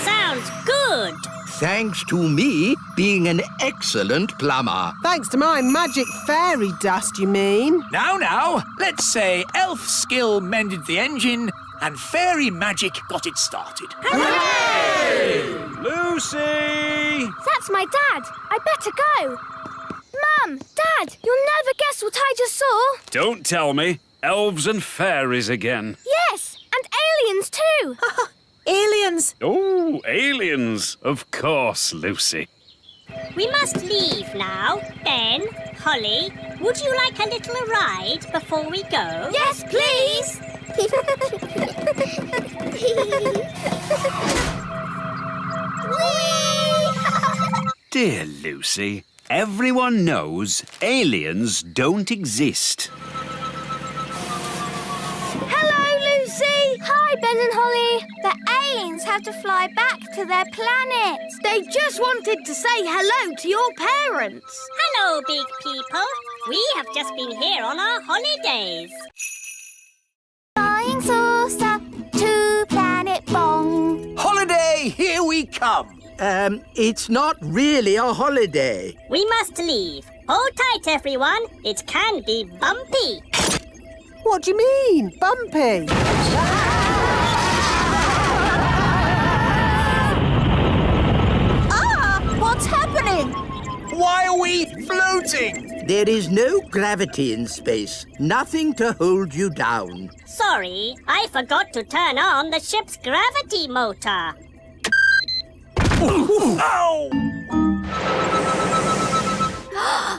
Sounds good. Thanks to me being an excellent plumber. Thanks to my magic fairy dust, you mean? Now, let's say elf skill mended the engine and fairy magic got it started. Hooray! Lucy! That's my dad. I better go. Mum, Dad, you'll never guess what I just saw. Don't tell me. Elves and fairies again. Yes, and aliens too. Aliens! Oh, aliens. Of course, Lucy. We must leave now. Ben, Holly, would you like a little ride before we go? Yes, please. Dear Lucy, everyone knows aliens don't exist. Hello, Lucy. Hi, Ben and Holly. The aliens have to fly back to their planet. They just wanted to say hello to your parents. Hello, big people. We have just been here on our holidays. Flying saucer to planet Bong. Holiday, here we come. It's not really a holiday. We must leave. Hold tight, everyone. It can be bumpy. What do you mean, bumpy? What's happening? Why are we floating? There is no gravity in space. Nothing to hold you down. Sorry, I forgot to turn on the ship's gravity motor. Ow!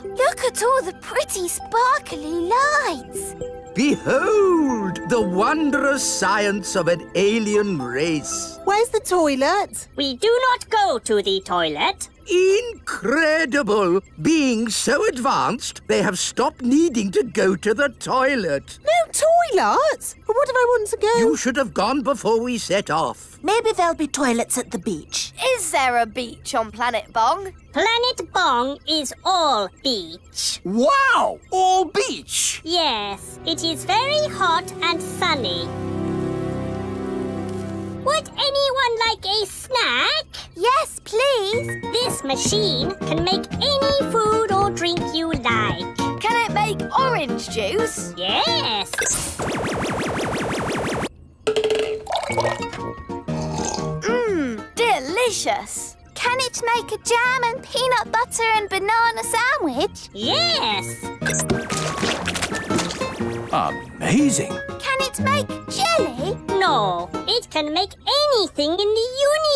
Look at all the pretty sparkly lights. Behold the wondrous science of an alien race. Where's the toilet? We do not go to the toilet. Incredible! Being so advanced, they have stopped needing to go to the toilet. No toilet? What if I want to go? You should have gone before we set off. Maybe there'll be toilets at the beach. Is there a beach on Planet Bong? Planet Bong is all beach. Wow! All beach! Yes, it is very hot and sunny. Would anyone like a snack? Yes, please. This machine can make any food or drink you like. Can it make orange juice? Yes. Delicious. Can it make a jam and peanut butter and banana sandwich? Yes. Amazing. Can it make jelly? No, it can make anything in the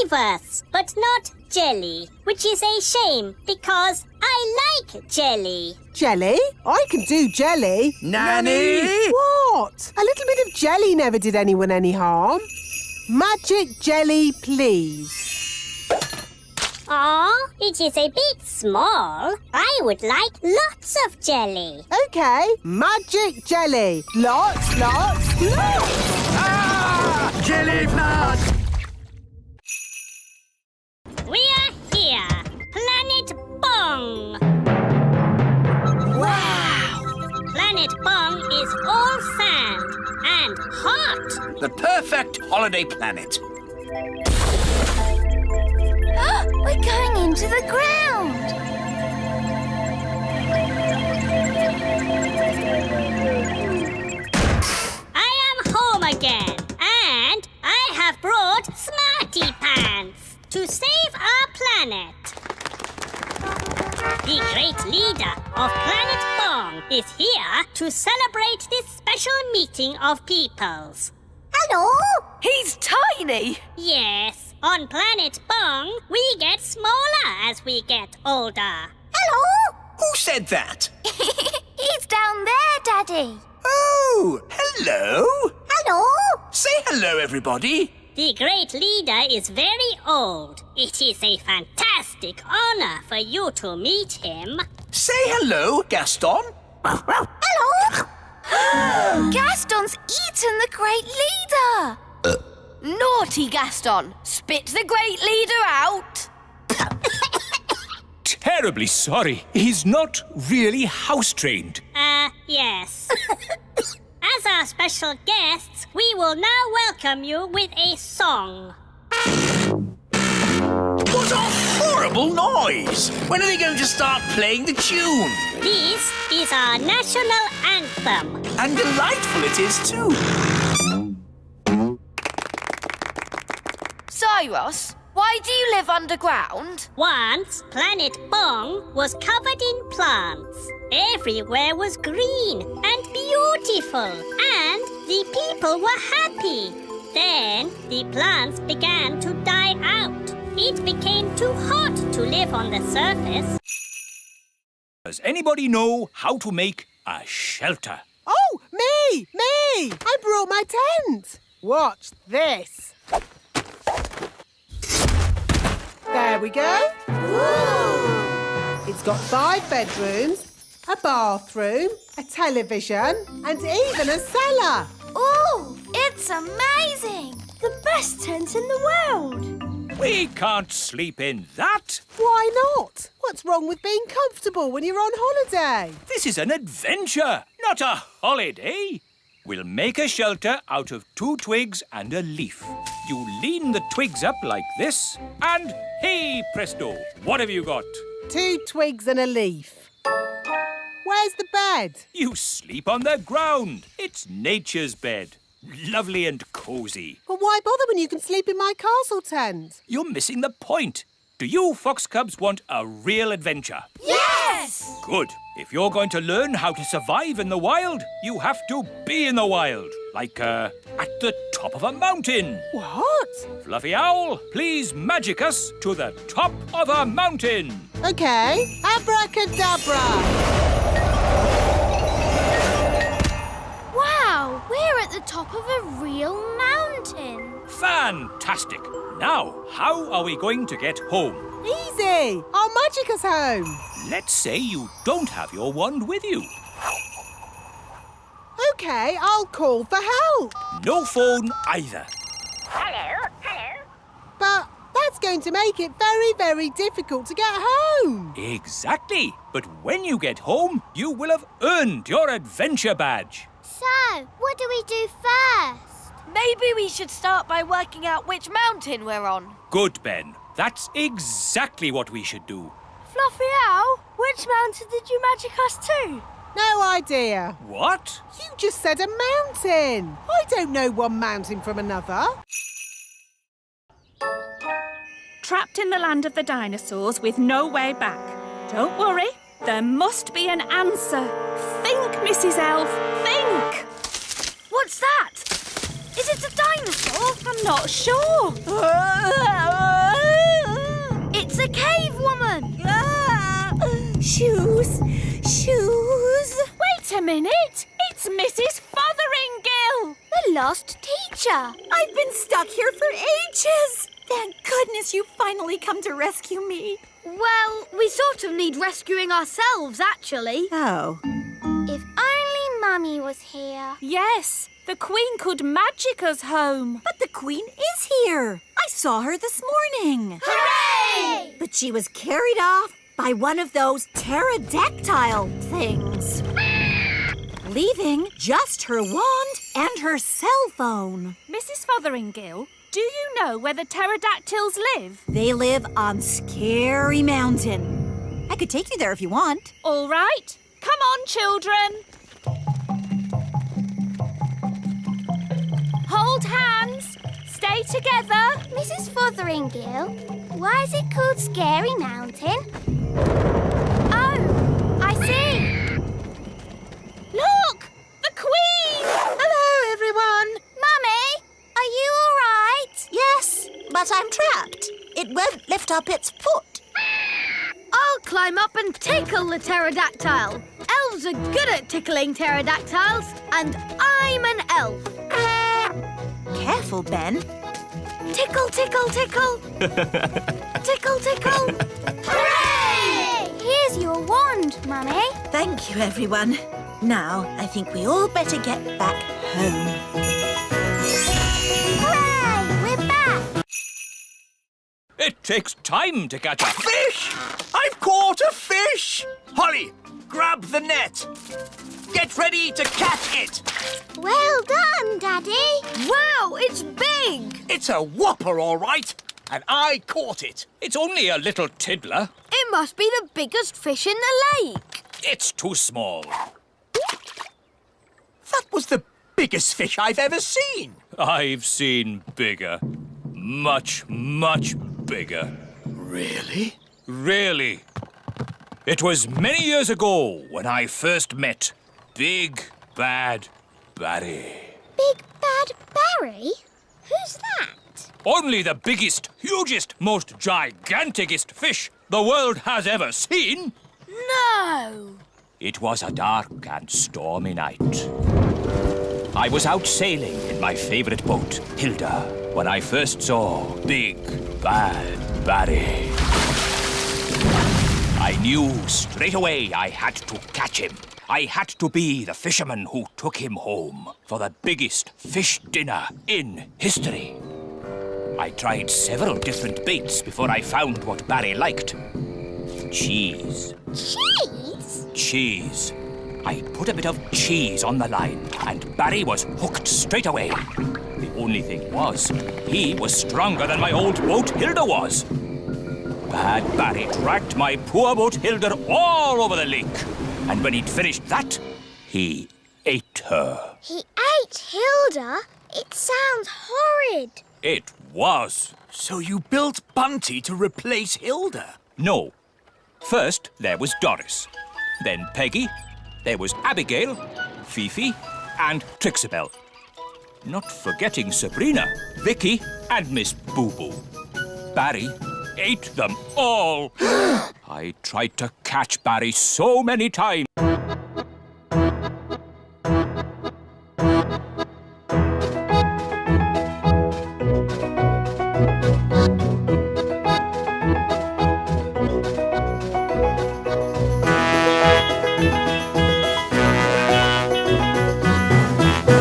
universe, but not jelly, which is a shame because I like jelly. Jelly? I can do jelly. Nanny! What? A little bit of jelly never did anyone any harm. Magic jelly, please. Aw, it is a bit small. I would like lots of jelly. OK, magic jelly. Lots. Ah! Jelly flood! We are here. Planet Bong. Wow! Planet Bong is all sand and hot. The perfect holiday planet. We're going into the ground. I am home again, and I have brought Smarty Pants to save our planet. the great leader of Planet Bong, is here to celebrate this special meeting of peoples. Hello? He's tiny. Yes, on Planet Bong, we get smaller as we get older. Hello? Who said that? He's down there, Daddy. Oh, hello. Hello? Say hello, everybody. The great leader is very old. It is a fantastic honor for you to meet him. Say hello, Gaston. Hello? Gaston's eaten the great leader. Naughty Gaston. Spit the great leader out. Terribly sorry. He's not really house-trained. Yes. As our special guests, we will now welcome you with a song. What a horrible noise! When are they going to start playing the tune? This is our national anthem. And delightful it is, too. Cyrus, why do you live underground? Once, Planet Bong was covered in plants. Everywhere was green and beautiful, and the people were happy. Then the plants began to die out. It became too hot to live on the surface. Does anybody know how to make a shelter? Oh, me! I brought my tent. Watch this. There we go. It's got 5 bedrooms, a bathroom, a television, and even a cellar. Ooh, it's amazing. The best tent in the world. We can't sleep in that. Why not? What's wrong with being comfortable when you're on holiday? This is an adventure, not a holiday. We'll make a shelter out of 2 twigs and a leaf. You lean the twigs up like this, and hey presto, what have you got? 2 twigs and a leaf. Where's the bed? You sleep on the ground. It's nature's bed. Lovely and cosy. But why bother when you can sleep in my castle tent? You're missing the point. Do you fox cubs want a real adventure? Yes! Good. If you're going to learn how to survive in the wild, you have to be in the wild. Like, at the top of a mountain. What? Fluffy Owl, please magic us to the top of a mountain. OK. Abracadabra. Wow, we're at the top of a real mountain. Fantastic. Now, how are we going to get home? Easy. I'll magic us home. Let's say you don't have your wand with you. OK, I'll call for help. No phone either. Hello. But that's going to make it very, very difficult to get home. Exactly. But when you get home, you will have earned your adventure badge. So, what do we do first? Maybe we should start by working out which mountain we're on. Good, Ben. That's exactly what we should do. Fluffy Owl, which mountain did you magic us to? No idea. What? You just said a mountain. I don't know one mountain from another. Trapped in the land of the dinosaurs with no way back. Don't worry, there must be an answer. Think, Mrs. Elf, think! What's that? Is it a dinosaur? I'm not sure. It's a cave woman. Shoes. Wait a minute. It's Mrs. Fotheringill. The lost teacher. I've been stuck here for ages. Thank goodness you finally come to rescue me. Well, we sort of need rescuing ourselves, actually. Oh. If only Mummy was here. Yes, the Queen could magic us home. But the Queen is here. I saw her this morning. Hooray! But she was carried off by one of those pterodactyl things. Leaving just her wand and her cell phone. Mrs. Fotheringill, do you know where the pterodactyls live? They live on Scary Mountain. I could take you there if you want. All right. Come on, children. Hold hands. Stay together. Mrs. Fotheringill, why is it called Scary Mountain? it won't lift up its foot. I'll climb up and tickle the pterodactyl. Elves are good at tickling pterodactyls, and I'm an elf. Careful, Ben. Tickle, tickle, tickle. Tickle, tickle. Hooray! Here's your wand, Mummy. Thank you, everyone. Now, I think we all better get back home. Hooray! We're back. It takes time to catch a Fish! I've caught a fish! Holly, grab the net. Get ready to catch it. Well done, Daddy. Wow, it's big. It's a whopper, all right. And I caught it. It's only a little tiddler. It must be the biggest fish in the lake. It's too small. That was the biggest fish I've ever seen. I've seen bigger. Much, much bigger. Really? Really. It was many years ago when I first met Big Bad Barry. Big Bad Barry? Who's that? Only the biggest, hugest, most giganticest fish the world has ever seen. No. It was a dark and stormy night. I was out sailing in my favourite boat, Hilda, when I first saw Big Bad Barry. I knew straight away I had to catch him. I had to be the fisherman who took him home for the biggest fish dinner in history. I tried several different baits before I found what Barry liked. Cheese. Cheese? Cheese. I put a bit of cheese on the line, and Barry was hooked straight away. The only thing was, he was stronger than my old boat Hilda was. Bad Barry dragged my poor boat Hilda all over the lake, and when he'd finished that, he ate her. He ate Hilda? It sounds horrid. It was. So you built Bunty to replace Hilda? No. First, there was Doris. Then Peggy. There was Abigail, Fifi, and Trixabel. Not forgetting Sabrina, Vicky, and Miss Boo Boo. Barry ate them all. I tried to catch Barry so many times.